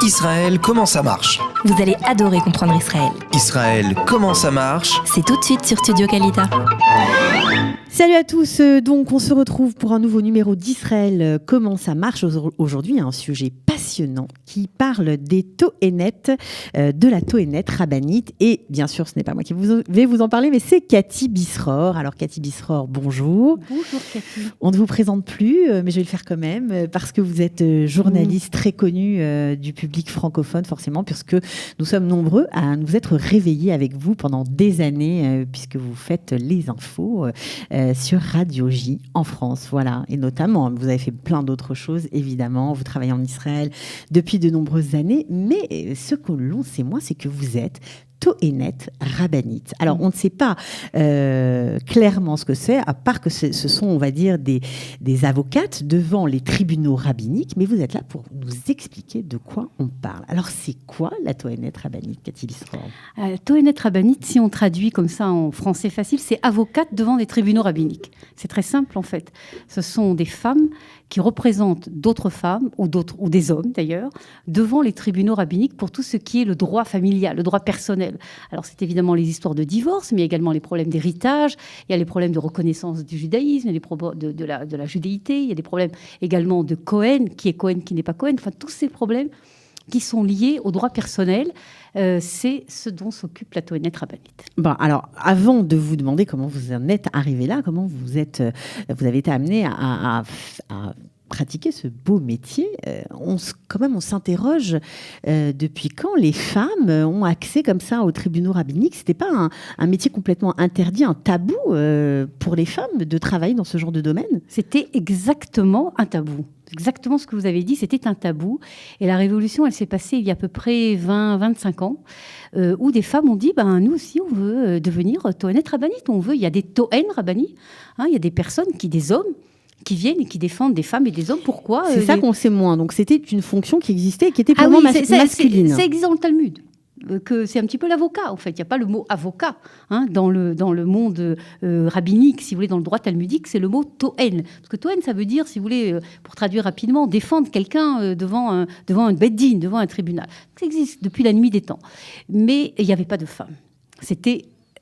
Israël, comment ça marche? Vous allez adorer comprendre Israël. Israël, comment ça marche? C'est tout de suite sur Studio Kalita. Salut à tous, donc on se retrouve pour un nouveau numéro d'Israël, comment ça marche. Aujourd'hui, un sujet passionnant qui parle des Tohénettes, de la Tohénette rabbinite. Et bien sûr, ce n'est pas moi qui vais vous en parler, mais c'est Cathy Bisror. Alors Cathy Bisror, bonjour. Bonjour Cathy. On ne vous présente plus, mais je vais le faire quand même, parce que vous êtes journaliste très connue du public francophone, forcément, puisque nous sommes nombreux à nous être réveillés avec vous pendant des années, puisque vous faites les infos sur Radio J en France, voilà. Et notamment, vous avez fait plein d'autres choses, évidemment. Vous travaillez en Israël depuis de nombreuses années, mais ce que l'on sait moins, c'est que vous êtes Tohénette rabbinite. Alors, on ne sait pas clairement ce que c'est, à part que ce sont, on va dire, des avocates devant les tribunaux rabbiniques, mais vous êtes là pour nous expliquer de quoi on parle. Alors, c'est quoi la Tohénette rabbinite, Cathy Bisror? Tohénette rabbinite, si on traduit comme ça en français facile, c'est avocate devant des tribunaux rabbiniques. C'est très simple en fait. Ce sont des femmes qui représentent d'autres femmes, ou des hommes d'ailleurs, devant les tribunaux rabbiniques pour tout ce qui est le droit familial, le droit personnel. Alors c'est évidemment les histoires de divorce, mais il y a également les problèmes d'héritage, il y a les problèmes de reconnaissance du judaïsme, il y a les problèmes de la judéité, il y a des problèmes également de Cohen, qui est Cohen, qui n'est pas Cohen, enfin tous ces problèmes qui sont liés au droit personnel, c'est ce dont s'occupe la Tohénette rabbinite. Bon, alors, avant de vous demander comment vous en êtes arrivé là, comment vous avez été amené à pratiquer ce beau métier, on s'interroge depuis quand les femmes ont accès comme ça aux tribunaux rabbiniques. C'était pas un métier complètement interdit, un tabou pour les femmes de travailler dans ce genre de domaine? C'était exactement un tabou. Exactement ce que vous avez dit, c'était un tabou. Et la révolution, elle s'est passée il y a à peu près 20-25 ans, où des femmes ont dit, nous aussi, on veut devenir Tohénette rabbinite. Il y a des Tohen rabbinites, il y a des personnes, des hommes, qui viennent et qui défendent des femmes et des hommes. Pourquoi? C'est ça qu'on sait moins. Donc c'était une fonction qui existait et qui était purement masculine. Ça existe dans le Talmud. Que c'est un petit peu l'avocat, en fait. Il n'y a pas le mot avocat dans le monde rabbinique, si vous voulez, dans le droit talmudique, c'est le mot Tohen. Parce que Tohen, ça veut dire, si vous voulez, pour traduire rapidement, défendre quelqu'un devant un beddin, devant un tribunal. Ça existe depuis la nuit des temps. Mais il n'y avait pas de femmes.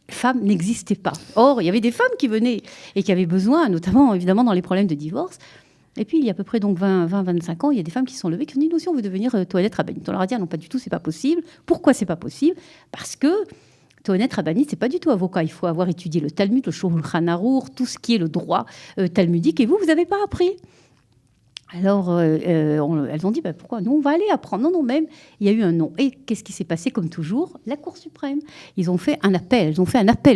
Femmes n'existaient pas. Or, il y avait des femmes qui venaient et qui avaient besoin, notamment, évidemment, dans les problèmes de divorce. Et puis, il y a à peu près 20-25 ans, il y a des femmes qui sont levées, qui ont dit, nous aussi, on veut devenir Tohénette rabbinite. On leur a dit, non, pas du tout, c'est pas possible. Pourquoi c'est pas possible? Parce que Tohénette rabbinite, c'est pas du tout avocat. Il faut avoir étudié le Talmud, le Shulchan Arour, tout ce qui est le droit talmudique. Et vous n'avez pas appris. Alors, elles ont dit, pourquoi? Nous, on va aller apprendre. Non, même, il y a eu un non. Et qu'est-ce qui s'est passé, comme toujours? La Cour suprême. Ils ont fait un appel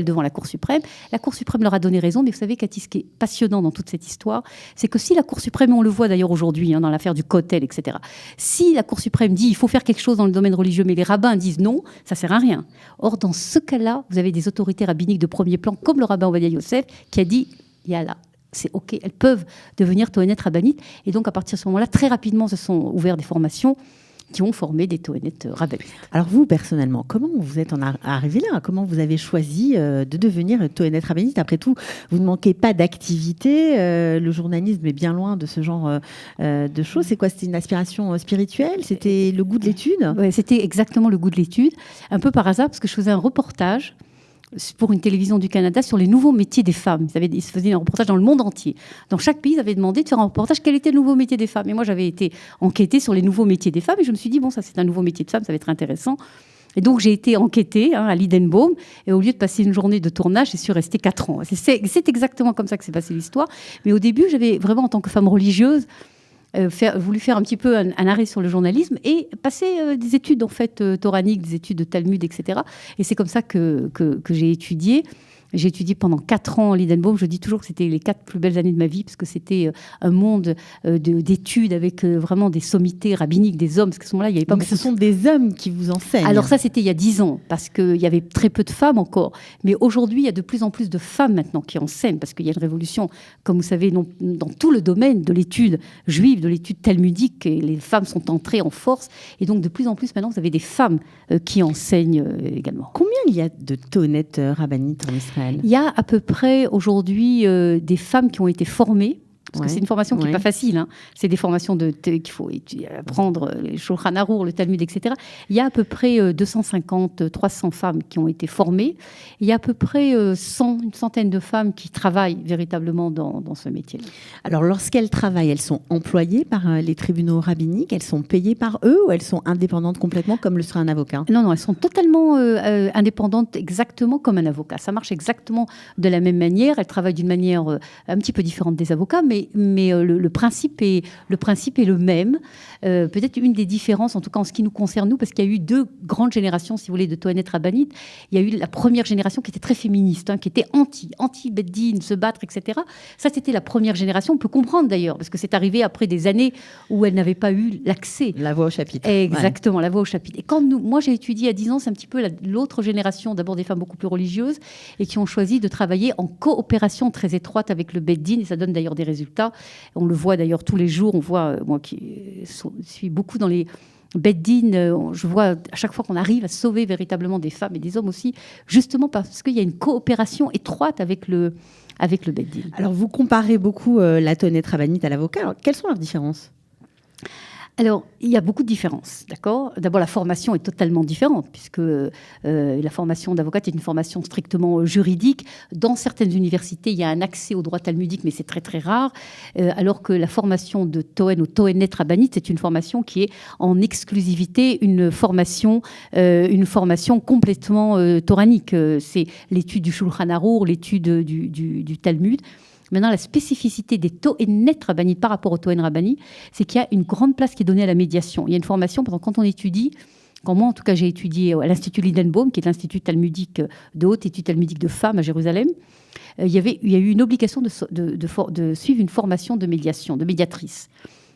devant la Cour suprême. La Cour suprême leur a donné raison. Mais vous savez, Cathy, ce qui est passionnant dans toute cette histoire, c'est que si la Cour suprême, on le voit d'ailleurs aujourd'hui, dans l'affaire du Kotel, etc., si la Cour suprême dit il faut faire quelque chose dans le domaine religieux, mais les rabbins disent non, ça ne sert à rien. Or, dans ce cas-là, vous avez des autorités rabbiniques de premier plan, comme le rabbin Ovadia Yosef, qui a dit il y a là. C'est OK, elles peuvent devenir Tohénette rabbinites. Et donc, à partir de ce moment-là, très rapidement, se sont ouvertes des formations qui ont formé des Tohénettes rabbinites. Alors vous, personnellement, comment vous êtes arrivé là? Comment vous avez choisi de devenir Tohénette rabbinite? Après tout, vous ne manquez pas d'activité. Le journalisme est bien loin de ce genre de choses. C'est quoi? C'était une aspiration spirituelle? C'était le goût de l'étude? Oui, c'était exactement le goût de l'étude. Un peu par hasard, parce que je faisais un reportage pour une télévision du Canada sur les nouveaux métiers des femmes. Ils se faisaient un reportage dans le monde entier. Dans chaque pays, ils avaient demandé de faire un reportage quel était le nouveau métier des femmes. Et moi, j'avais été enquêtée sur les nouveaux métiers des femmes et je me suis dit, ça c'est un nouveau métier de femme, ça va être intéressant. Et donc, j'ai été enquêtée à Lidenbaum et au lieu de passer une journée de tournage, j'y suis restée 4 ans. C'est exactement comme ça que s'est passée l'histoire. Mais au début, j'avais vraiment, en tant que femme religieuse, voulu faire un petit peu un arrêt sur le journalisme et passer des études en fait toraniques, des études de Talmud, etc. Et c'est comme ça que j'ai étudié. J'ai étudié pendant 4 ans à Lidenbaum. Je dis toujours que c'était les 4 plus belles années de ma vie, parce que c'était un monde d'études avec vraiment des sommités rabbiniques, des hommes. Parce qu'à ce moment-là, il n'y avait pas. Donc ce sont des hommes qui vous enseignent. Alors ça, c'était il y a 10 ans, parce qu'il y avait très peu de femmes encore. Mais aujourd'hui, il y a de plus en plus de femmes maintenant qui enseignent, parce qu'il y a une révolution, comme vous savez, dans tout le domaine de l'étude juive, de l'étude talmudique, et les femmes sont entrées en force. Et donc, de plus en plus, maintenant, vous avez des femmes qui enseignent également. Combien il y a de Tohénettes rabbinites en Israël? Il y a à peu près aujourd'hui des femmes qui ont été formées Parce que c'est une formation qui n'est pas facile. Hein. C'est des formations qu'il faut apprendre, les Shulchan Arour, le Talmud, etc. Il y a à peu près 250, 300 femmes qui ont été formées. Il y a à peu près une centaine de femmes qui travaillent véritablement dans ce métier-là. Alors, lorsqu'elles travaillent, elles sont employées par les tribunaux rabbiniques, elles sont payées par eux ou elles sont indépendantes complètement comme le serait un avocat? Non, elles sont totalement indépendantes, exactement comme un avocat. Ça marche exactement de la même manière. Elles travaillent d'une manière un petit peu différente des avocats, mais le principe est le même. Peut-être une des différences, en tout cas en ce qui nous concerne, nous, parce qu'il y a eu 2 grandes générations, si vous voulez, de Tohenet Rabbanit. Il y a eu la première génération qui était très féministe, qui était anti-Beddin, se battre, etc. Ça, c'était la première génération. On peut comprendre d'ailleurs, parce que c'est arrivé après des années où elle n'avait pas eu l'accès. La voix au chapitre. Exactement, la voix au chapitre. Et quand moi, j'ai étudié à 10 ans, c'est un petit peu l'autre génération, d'abord des femmes beaucoup plus religieuses, et qui ont choisi de travailler en coopération très étroite avec le Beddin, et ça donne d'ailleurs des résultats. On le voit d'ailleurs tous les jours. On voit, moi qui suis beaucoup dans les Beddin, je vois à chaque fois qu'on arrive à sauver véritablement des femmes et des hommes aussi, justement parce qu'il y a une coopération étroite avec le Beddin. Alors, vous comparez beaucoup la Tohenet Rabbanit à l'avocat. Alors, quelles sont leurs différences? Alors, il y a beaucoup de différences, d'accord ? D'abord, la formation est totalement différente, puisque la formation d'avocate est une formation strictement juridique. Dans certaines universités, il y a un accès au droit talmudique, mais c'est très, très rare. Alors que la formation de Toen ou Tohenet Rabbanit, c'est une formation qui est en exclusivité une formation complètement toranique. C'est l'étude du Shulchan Arour, l'étude du Talmud. Maintenant, la spécificité des Tohenet Rabbanit par rapport au Toen Rabbani, c'est qu'il y a une grande place qui est donnée à la médiation. Il y a une formation, quand on étudie, quand moi en tout cas j'ai étudié à l'Institut Lidenbaum, qui est l'Institut talmudique de haute étude talmudique de femmes à Jérusalem, il y a eu une obligation de suivre une formation de médiation, de médiatrice.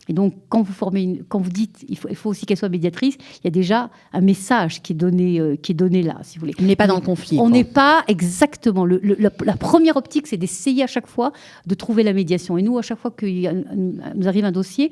Et donc, quand vous dites il faut aussi qu'elle soit médiatrice, il y a déjà un message qui est donné là, si vous voulez. On n'est pas dans le conflit. On n'est pas exactement. La première optique, c'est d'essayer à chaque fois de trouver la médiation. Et nous, à chaque fois qu'il nous arrive un dossier,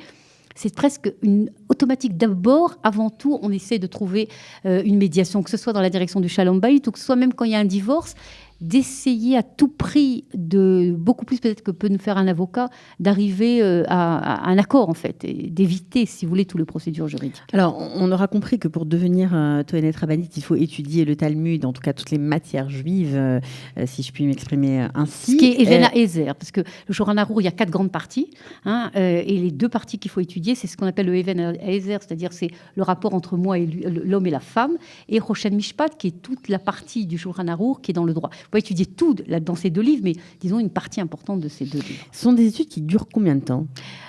c'est presque une automatique. D'abord, avant tout, on essaie de trouver une médiation, que ce soit dans la direction du Shalom Bayit ou que ce soit même quand il y a un divorce, d'essayer à tout prix, beaucoup plus peut-être que peut nous faire un avocat, d'arriver à un accord en fait, et d'éviter, si vous voulez, toutes les procédures juridiques. Alors, on aura compris que pour devenir Tohenet Rabbanit, il faut étudier le Talmud, en tout cas toutes les matières juives, si je puis m'exprimer ainsi. Ce qui est Even Ezer, parce que le Shulchan Arour, il y a 4 grandes parties, et les 2 parties qu'il faut étudier, c'est ce qu'on appelle le Even Ezer, c'est-à-dire c'est le rapport entre moi et l'homme et la femme, et Roshen Mishpat, qui est toute la partie du Shulchan Arour qui est dans le droit. On peut étudier tout dans ces 2 livres, mais disons une partie importante de ces 2 livres. Ce sont des études qui durent combien de temps?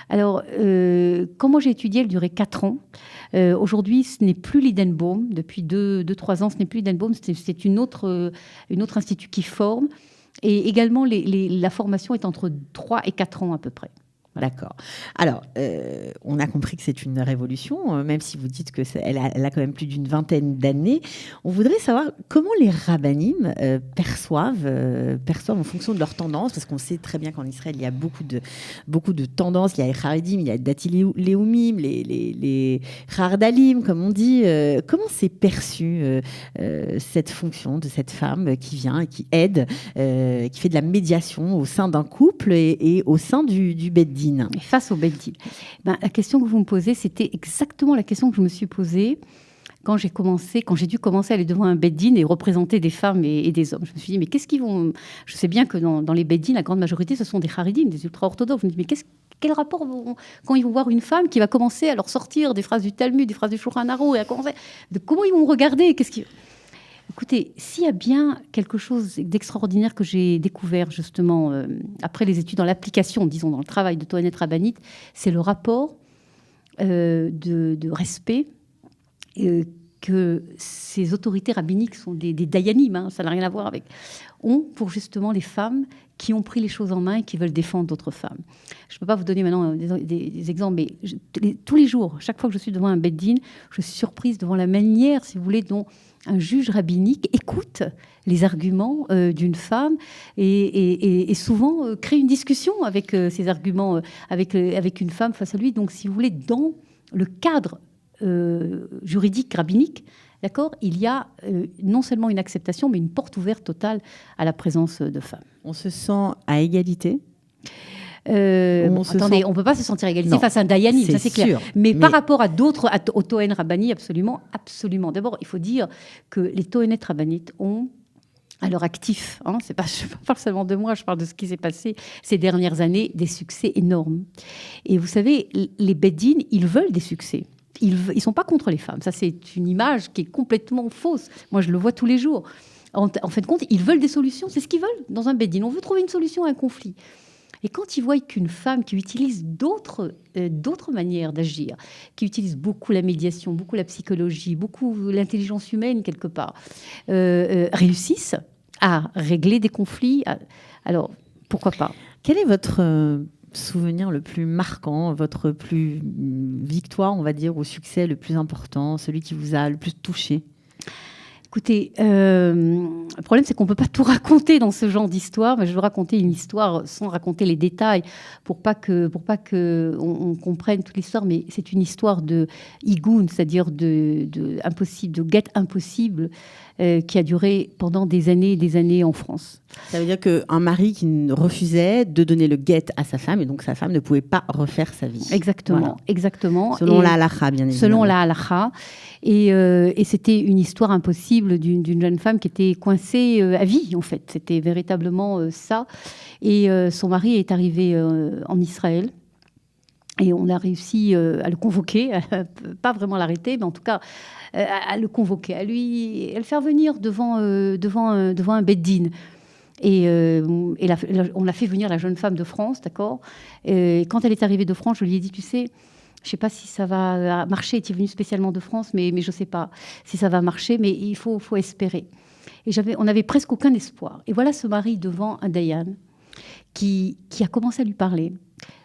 Alors, quand moi j'ai étudié, elle durait 4 ans. Aujourd'hui, ce n'est plus Lidenbaum. Depuis 2-3 ans, ce n'est plus Lidenbaum. C'est une autre institut qui forme. Et également, la formation est entre 3 et 4 ans à peu près. D'accord. Alors, on a compris que c'est une révolution, même si vous dites qu'elle a quand même plus d'une vingtaine d'années. On voudrait savoir comment les rabbinim perçoivent en fonction de leurs tendances, parce qu'on sait très bien qu'en Israël, il y a beaucoup de tendances. Il y a les Haredim, il y a les Dati Leumim, les Hardalim, comme on dit. Comment c'est perçu cette fonction de cette femme qui vient et qui aide, qui fait de la médiation au sein d'un couple et au sein du Beddin? Et face au Beddin, la question que vous me posez, c'était exactement la question que je me suis posée quand j'ai dû commencer à aller devant un Beddin et représenter des femmes et des hommes. Je me suis dit, mais qu'est-ce qu'ils vont... Je sais bien que dans les Beddin, la grande majorité, ce sont des Haridim, des ultra-orthodoxes. Je me dis, mais quel rapport quand ils vont voir une femme qui va commencer à leur sortir des phrases du Talmud, des phrases du Shulchan Arour, comment ils vont regarder? Écoutez, s'il y a bien quelque chose d'extraordinaire que j'ai découvert justement après les études dans l'application, disons dans le travail de Tohenet Rabbanit, c'est le rapport de respect que ces autorités rabbiniques sont des dayanim, ça n'a rien à voir avec, ont pour justement les femmes qui ont pris les choses en main et qui veulent défendre d'autres femmes. Je ne peux pas vous donner maintenant des exemples, mais tous les jours, chaque fois que je suis devant un Beddin, je suis surprise devant la manière, si vous voulez, dont un juge rabbinique écoute les arguments d'une femme et souvent crée une discussion avec ces arguments, avec une femme face à lui. Donc, si vous voulez, dans le cadre juridique rabbinique, d'accord, il y a non seulement une acceptation, mais une porte ouverte totale à la présence de femmes. On se sent à égalité? Attendez, on ne peut pas se sentir égalisé face à un dayanim, ça c'est clair. Mais par rapport à d'autres, au Tohen Rabbani, absolument, absolument. D'abord, il faut dire que les Tohenet Rabbanites ont à leur actif, je ne parle seulement de moi, je parle de ce qui s'est passé ces dernières années, des succès énormes. Et vous savez, les Beddin, ils veulent des succès. Ils ne sont pas contre les femmes. Ça, c'est une image qui est complètement fausse. Moi, je le vois tous les jours. En fin de compte, ils veulent des solutions. C'est ce qu'ils veulent dans un Beddin. On veut trouver une solution à un conflit. Et quand ils voient qu'une femme qui utilise d'autres manières d'agir, qui utilise beaucoup la médiation, beaucoup la psychologie, beaucoup l'intelligence humaine quelque part, réussissent à régler des conflits, alors pourquoi pas ? Quel est votre souvenir le plus marquant, votre plus victoire, on va dire, ou succès le plus important, celui qui vous a le plus touché ? Écoutez, le problème, c'est qu'on ne peut pas tout raconter dans ce genre d'histoire. Mais je veux raconter une histoire sans raconter les détails pour pas que on comprenne toute l'histoire. Mais c'est une histoire de Igoun, c'est-à-dire de guet impossible, qui a duré pendant des années en France. Ça veut dire qu'un mari qui refusait de donner le guet à sa femme, et donc sa femme ne pouvait pas refaire sa vie. Exactement, voilà. Exactement. Selon la halakha, bien évidemment. Selon la halakha. Et c'était une histoire impossible d'une jeune femme qui était coincée à vie, en fait. C'était véritablement ça. Et son mari est arrivé en Israël. Et on a réussi à le convoquer, pas vraiment l'arrêter, mais en tout cas à le convoquer, à le faire venir devant un beddin. Et on a fait venir la jeune femme de France, d'accord ? Et quand elle est arrivée de France, je lui ai dit, tu sais, je ne sais pas si ça va marcher. Tu es venue spécialement de France, mais je ne sais pas si ça va marcher, mais il faut espérer. Et on n'avait presque aucun espoir. Et voilà ce mari devant un dayan qui a commencé à lui parler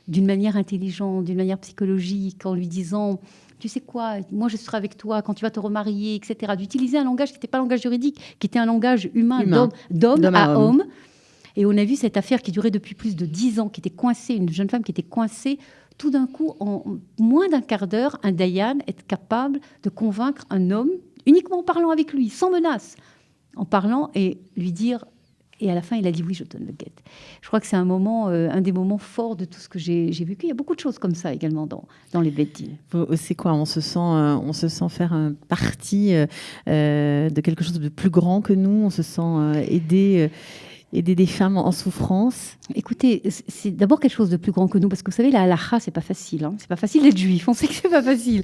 d'une manière intelligente, d'une manière psychologique, en lui disant, tu sais quoi, moi je serai avec toi quand tu vas te remarier, etc. D'utiliser un langage qui n'était pas un langage juridique, qui était un langage humain. D'homme à homme. Et on a vu cette affaire qui durait depuis plus de 10 ans, qui était coincée, une jeune femme qui était coincée. Tout d'un coup, en moins d'un quart d'heure, un dayan est capable de convaincre un homme, uniquement en parlant avec lui, sans menace, en parlant et lui dire... Et à la fin, il a dit oui, je donne le guet. Je crois que c'est un des moments forts de tout ce que j'ai vécu. Il y a beaucoup de choses comme ça également dans les beddin. C'est quoi ? On se sent faire partie de quelque chose de plus grand que nous. On se sent aider des femmes en souffrance. Écoutez, c'est d'abord quelque chose de plus grand que nous, parce que vous savez, la halakha, c'est pas facile. C'est pas facile d'être juif. On sait que c'est pas facile.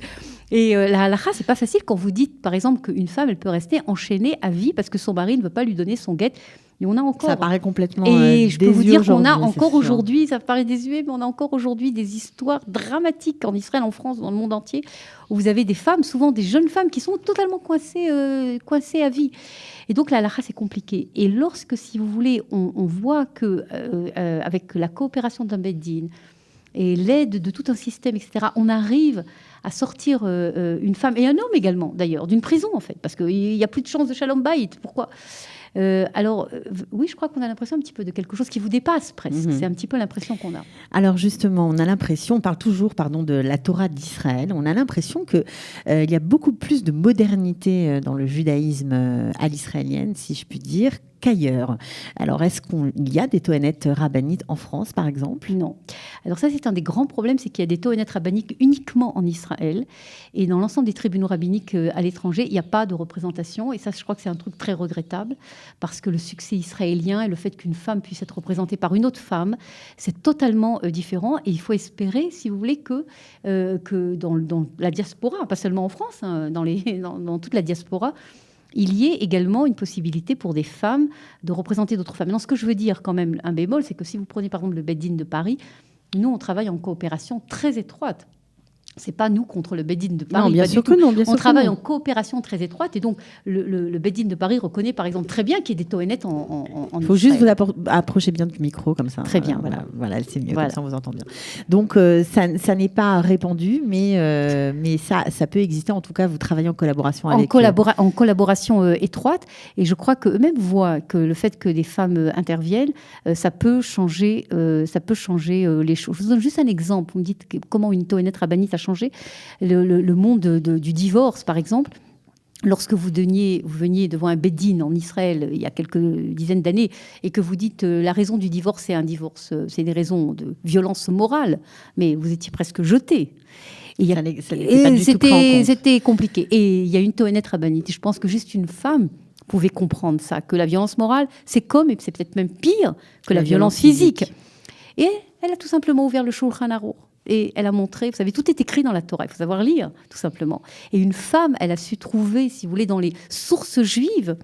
Et la halakha, c'est pas facile quand vous dites, par exemple, qu'une femme, elle peut rester enchaînée à vie parce que son mari ne veut pas lui donner son guet. Et on a encore... Ça paraît complètement Et je peux vous dire qu'on a encore sûr. aujourd'hui, ça paraît désuet, mais on a encore aujourd'hui des histoires dramatiques en Israël, en France, dans le monde entier, où vous avez des femmes, souvent des jeunes femmes, qui sont totalement coincées à vie. Et donc la halakha, c'est compliqué. Et lorsque, si vous voulez, on voit que avec la coopération d'un beddin et l'aide de tout un système, etc., on arrive à sortir une femme, et un homme également, d'ailleurs, d'une prison, en fait, parce qu'il n'y a plus de chance de shalom bayit. Pourquoi ? Oui, je crois qu'on a l'impression un petit peu de quelque chose qui vous dépasse presque. C'est un petit peu l'impression qu'on a. Alors justement, on parle toujours de la Torah d'Israël. On a l'impression qu'il y a beaucoup plus de modernité dans le judaïsme à l'israélienne, si je puis dire, qu'ailleurs. Alors, est-ce qu'il y a des Tohenet rabbinites en France, par exemple ? Non. Alors ça, c'est un des grands problèmes, c'est qu'il y a des Tohenet rabbiniques uniquement en Israël. Et dans l'ensemble des tribunaux rabbiniques à l'étranger, il n'y a pas de représentation. Et ça, je crois que c'est un truc très regrettable, parce que le succès israélien et le fait qu'une femme puisse être représentée par une autre femme, c'est totalement différent. Et il faut espérer, si vous voulez, que dans la diaspora, pas seulement en France, dans toute la diaspora, il y ait également une possibilité pour des femmes de représenter d'autres femmes. Non, ce que je veux dire quand même, un bémol, c'est que si vous prenez par exemple le Beddin de Paris, nous, on travaille en coopération très étroite. C'est pas nous contre le Beddin de Paris. Non, bien sûr que non. On travaille en coopération très étroite. Et donc, le Beddin de Paris reconnaît, par exemple, très bien qu'il y ait des Tohenet en Il faut juste vous approcher bien du micro, comme ça. Très bien. Voilà, c'est mieux, comme ça on vous entend bien. Donc, ça n'est pas répandu, mais ça peut exister. En tout cas, vous travaillez en collaboration avec en collaboration étroite. Et je crois qu'eux-mêmes voient que le fait que des femmes interviennent, ça peut changer les choses. Je vous donne juste un exemple. Vous me dites comment une Tohenet rabbinite a changé le monde du divorce, par exemple. lorsque vous veniez devant un Beddin en Israël il y a quelques dizaines d'années et que vous dites la raison du divorce, c'est un divorce, c'est des raisons de violence morale, mais vous étiez presque jeté. Et c'était compliqué. Et il y a une Tohénet rabbinite. Et je pense que juste une femme pouvait comprendre ça, que la violence morale, c'est comme, et c'est peut-être même pire, que la violence physique. Et elle a tout simplement ouvert le Shulchan Aruch. Et elle a montré, vous savez, tout est écrit dans la Torah, il faut savoir lire, tout simplement. Et une femme, elle a su trouver, si vous voulez, dans les sources juives,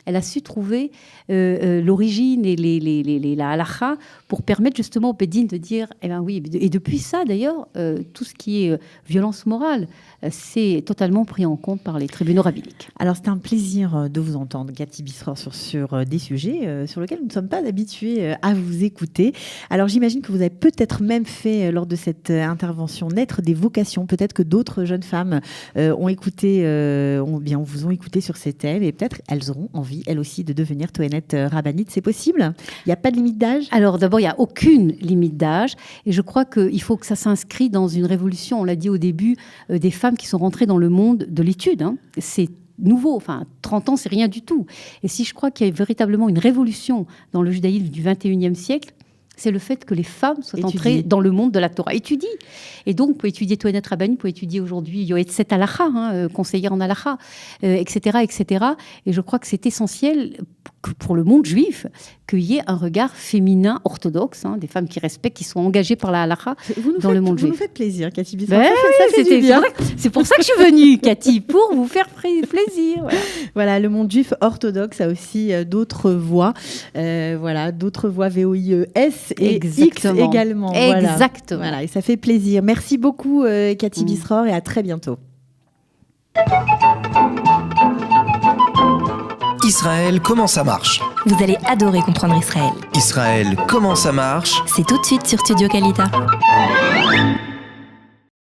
elle a su trouver l'origine et la halakha pour permettre justement au Beddin de dire, eh ben oui, et depuis ça d'ailleurs, tout ce qui est violence morale, c'est totalement pris en compte par les tribunaux rabbiniques. Alors c'est un plaisir de vous entendre, Cathy Bisror, sur des sujets sur lesquels nous ne sommes pas habitués à vous écouter. Alors j'imagine que vous avez peut-être même fait, lors de cette intervention, naître des vocations. Peut-être que d'autres jeunes femmes ont écouté, vous ont écouté sur ces thèmes et peut-être elles auront envie, elles aussi, de devenir Tohénet rabbinite. C'est possible? Il n'y a pas de limite d'âge? Alors d'abord, il n'y a aucune limite d'âge et je crois qu'il faut que ça s'inscrit dans une révolution, on l'a dit au début, des femmes qui sont rentrées dans le monde de l'étude. C'est nouveau, 30 ans, c'est rien du tout. Et si je crois qu'il y a véritablement une révolution dans le judaïsme du 21e siècle, c'est le fait que les femmes soient entrées dans le monde de la Torah. Étudie. Et donc, pour étudier Tohénet rabbinite, pour étudier aujourd'hui Yoetzet Halakha, conseillère en Halakha, etc., etc. Et je crois que c'est essentiel pour le monde juif qu'il y ait un regard féminin orthodoxe, des femmes qui respectent, qui sont engagées par la halakha dans le monde juif. Vous nous faites plaisir, Cathy Bisror. C'est pour ça que je suis venue, Cathy, pour vous faire plaisir. Voilà, le monde juif orthodoxe a aussi d'autres voix. D'autres voix VOIES et X également. Exactement. Voilà, et ça fait plaisir. Merci beaucoup, Cathy Bisror, et à très bientôt. Israël, comment ça marche? Vous allez adorer comprendre Israël. Israël, comment ça marche? C'est tout de suite sur Studio Kalita.